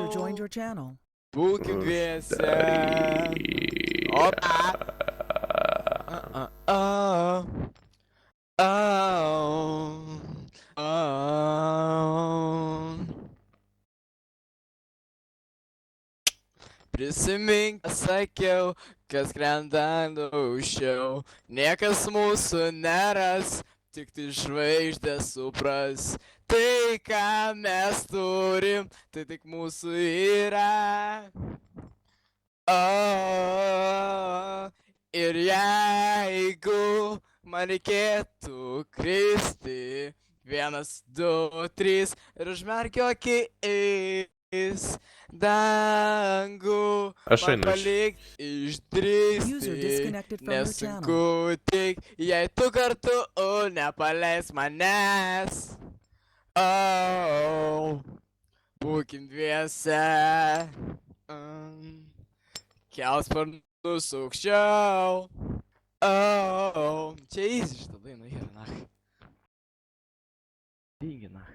User joined your channel. Būkim dviese. Opa. Prisimink, sakiau, kas skrendant aukščiau. Niekas mūsų neras, tik tai žvaigždės supras. Tai, ką mes turim, tai tik mūsų yra. Ir jeigu man reikėtų kristi, 1, 2, 3 ir užmerkiu akis, dangų Aš man einu iš. palik User išdrįsti. disconnected from your Nesunku channel. tik, jei tu kartu nepaleis manęs. Būkim dviese. Kels sparnus aukščiau. Čia easy šitą dainą, yra nach. Tingi nach.